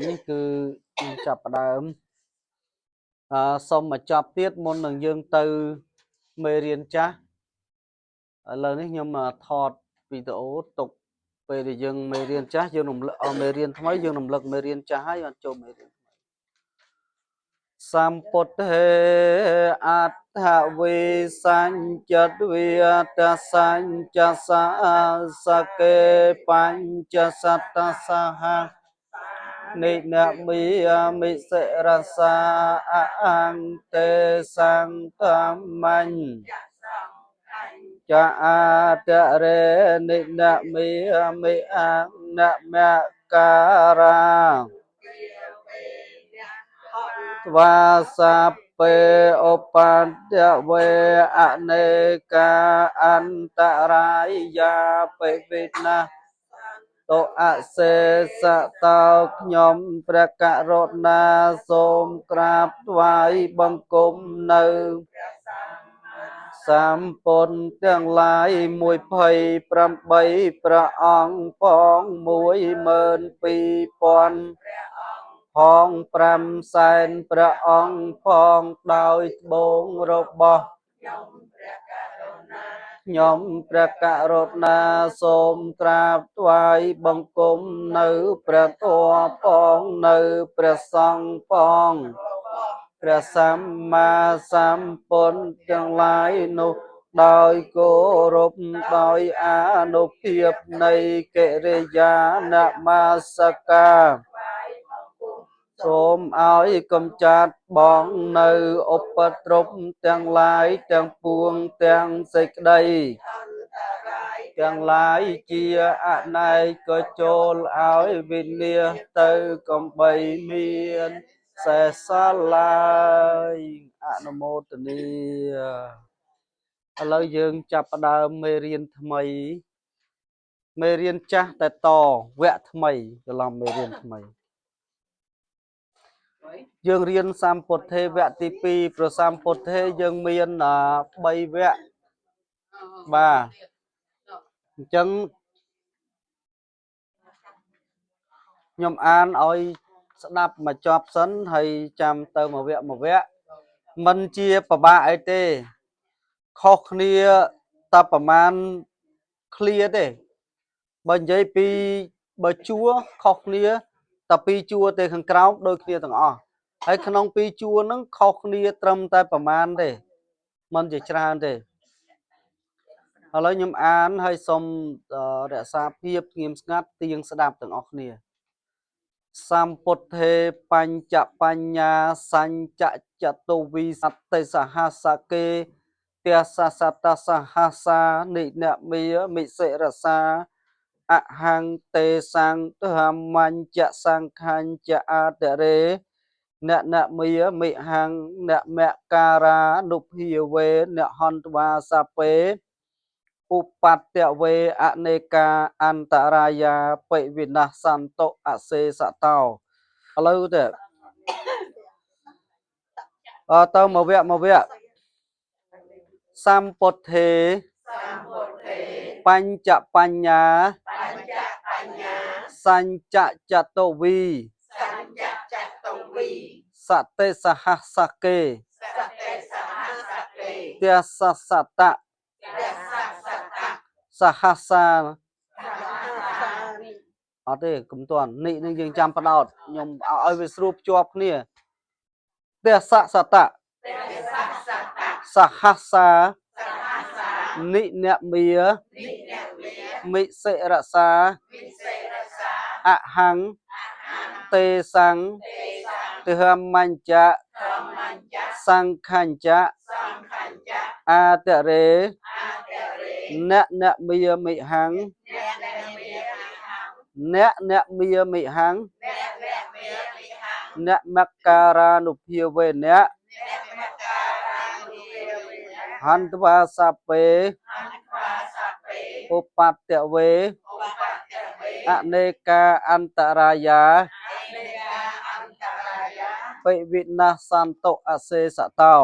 នេះគឺចាប់ផ្ដើមសូមមកចប់ទៀតមុននឹងយើងទៅមេរៀនចាស់ឥឡូវនេះខ្ញុំថតវីដេអូទុកពេលដែលយើងមេរៀនចាស់យើងរំលឹកមេរៀនថ្មីយើងរំលឹកមេរៀនចាស់ហើយអត់ចូលមេរៀនសម្ពុទ្ធេអដ្ឋវិសញ្ចតវិតសញ្ចសាសកេបញ្ចសត្តសហនិនមីមិសិរសាអង្ទេសង្ឃមញ្ញចាអតរេនិនមីមិអនមការាស្វាសាពេឧបន្ទវេអនេកាអន្តរាយាបិវិណាតោអសេសតោខ្ញុំព្រះករុណាសូមក្រាបថ្វាយបង្គំនៅសម្ពុនទាំងឡាយ128ព្រះអង្គផង12000ផង5សែនព្រះអង្គផងដោយត្បូងរបស់ខ្ញុំព្រះករុណាសូមក្រាបថ្វាយបង្គំនៅព្រះធម៌ផងនៅព្រះសង្ឃផងព្រះសម្មាសម្ពុទ្ធទាំងឡាយនោះដោយគោរពដោយអានុភាពនៃកិរិយានមស្ការសូមឲ្យកំចាត់បងនៅឧបទ្រពទាំងឡាយទាំងពួងទាំងសេចក្តីទាំងឡាយជាអនេកក៏ចូលឲ្យវិនាសទៅកំបីមានសេសឡើយអនុមោទនាឥឡូវយើងចាប់ផ្ដើមមេរៀនថ្មីមេរៀនចាស់តែតវគ្គថ្មីច្រឡំមេរៀនថ្មីយើងរៀនសម្ពុទ្ធេវគ្គទី2ប្រសម្ពុទ្ធេយើងមាន3វគ្គបាទអញ្ចឹងខ្ញុំអានឲ្យស្ដាប់មកចប់សិនហើយចាំទៅមួយវគ្គមិនជាពិបាកអីទេខុសគ្នាតែប្រមាណឃ្លាទេបើនិយាយពីបើជួរខុសគ្នាតែ2ជួរទេខាងក្រោមដូចគ្នាទាំងអស់ហើយក្នុង2ជួរហ្នឹងខុសគ្នាត្រឹមតែប្រមាណទេមិនជាច្រើនទេឥឡូវខ្ញុំអានហើយសូមរក្សាភាពស្ងៀមស្ងាត់ទៀងស្ដាប់ទាំងអស់គ្នាសម្ពុទ្ធេបញ្ចបញ្ញាសញ្ចចតុវិសតិសហសកេទសសតសហសានិនមីមិសិរសាអហង្ទេសង្ឃមញ្ចសង្ខញ្ចអតរេនមីមិហង្នមការានុភាវេនហន្តវាសពេឧបត្តវេអនេកាអន្តរាយាបិវិនាសន្តោអសេសតោឥឡូវទៅមួយវគ្គសម្ពុទ្ធេបញ្ចបញ្ញាសញ្ចចតុវីសតិសហសកេទសសតៈសហសាអត់ទេកុំទាន់នេះនឹងយើងចាំផ្ដោតខ្ញុំឲ្យវាស្រួលភ្ជាប់គ្នាទសសតៈសហសានិនមីមិសិរសាអហង្ទេសង្ឃទិហមញ្ចសង្ខញ្ចអតរេនមីមិហង្នមីមិហង្នមការានុភាវេនហន្តវាសពេឧបត្តវេអនេកាអន្តរាយាបិវិនាសន្តោអសេសតោ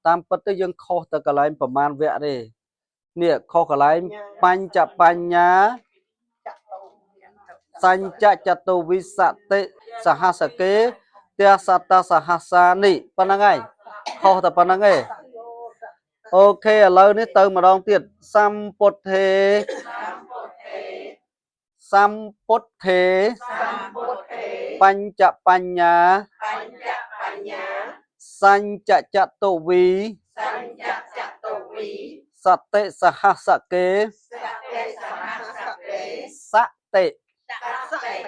តាមពិតទៅយើងខុសតែកន្លែងប្រមាណវគ្គទេនេះខុសកន្លែងបញ្ចបញ្ញា sanh chạ chạ tu vi sạ tệ sạ ha sạ kế tia sạ ta sạ ha sa nị phần năng ngay khâu tập phần năng ngay ok lời ní từ mà đong tiệt sampothe Pancha Panya Sancha Chatovi Sate Sahasake Sate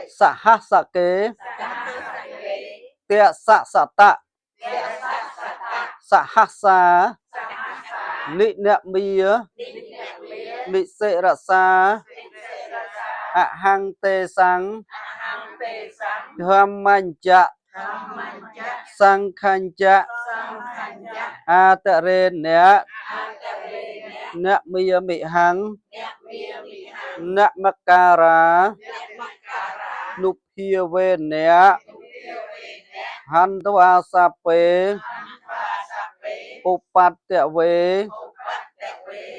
Sahasake Tia Sata Sahasa Nị Nạ Mía Nị Sệ Rasa Hang Tê Sang Dhammanja Sankhanja Atare Nạ Nạ Mía Mị Hằng Nạ Makara Nuphiya Ve Nạ Hantva Sape Upatya Ve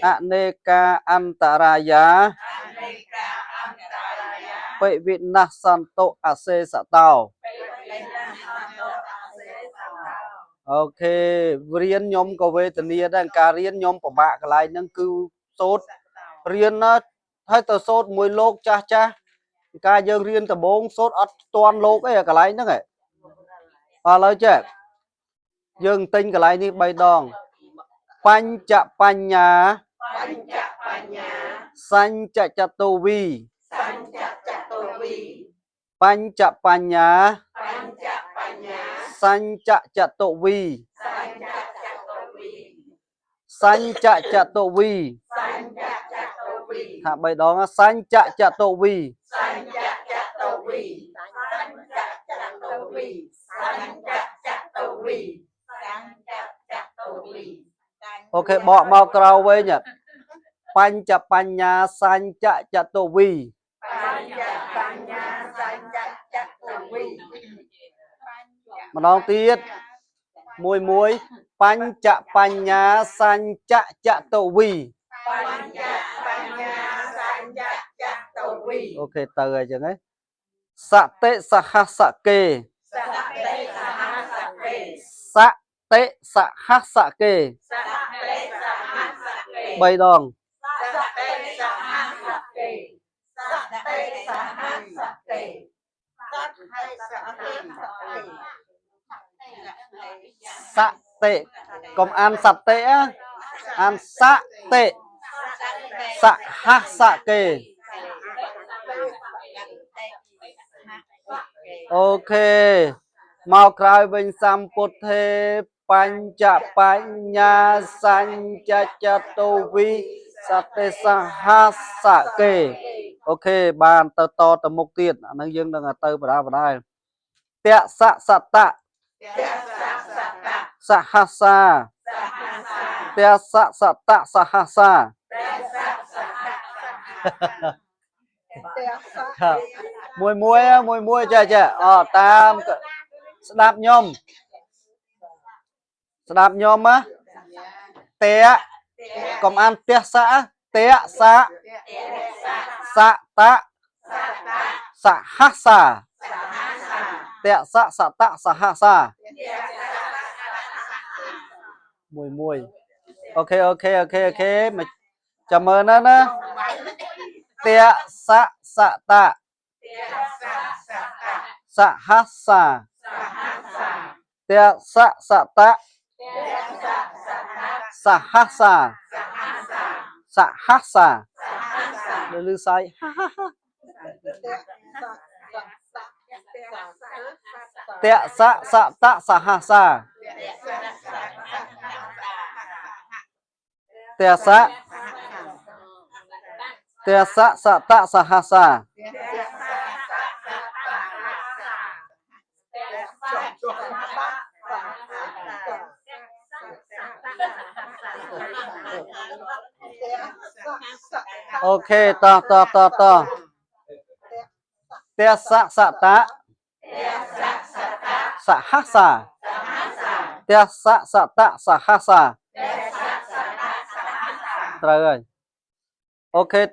Aneka Antaraya Vậy vị na santo ase sa tao ok riêng nhóm có về tình yêu đang cả riêng nhóm của bạn cái lại nâng cư sốt riêng nó hay tờ sốt mùi lốc cha cha ca dương riêng tờ bốn sốt ớt toàn lốc ấy cái lại nó này và lời chứ dương tinh cái lại đi bay đòn Pancha Panya Sancha Chatovi Pancha Panya Sancha Chatovi Sancha Chatovi Hạ bài đó là Sancha Chatovi ok bỏ mau cầu với nhỉ Pancha Panya Sancha Chatovi mà đón tiết mùi mùi Pancha Panya Sancha Chatovi ok từ rồi chẳng ấy Sate Sahasake Sate Sahasake bay đòn Sate còn ăn sate á ăn sate Sahasake ok mau cài bên Sampothe Pancha Panya Sancha Chatovi Sate Sahasake ok bàn tờ to tờ mục tiền nó dương đang là tờ vào đây Tia Sata Sahasa Tia Sata Sahasa mùi mùi chè tam đạp nhôm á té còn ăn té xã ta Sahasa té xã ta Sahasa mùi ok mà chào mừng nó té xã ta Sahasa té xã ta Sahasa để lưu sai té xã ta Sahasa té xã ta Sahasa ok to Tia Sata Sahasa Tia Sata Sahasa rồi ok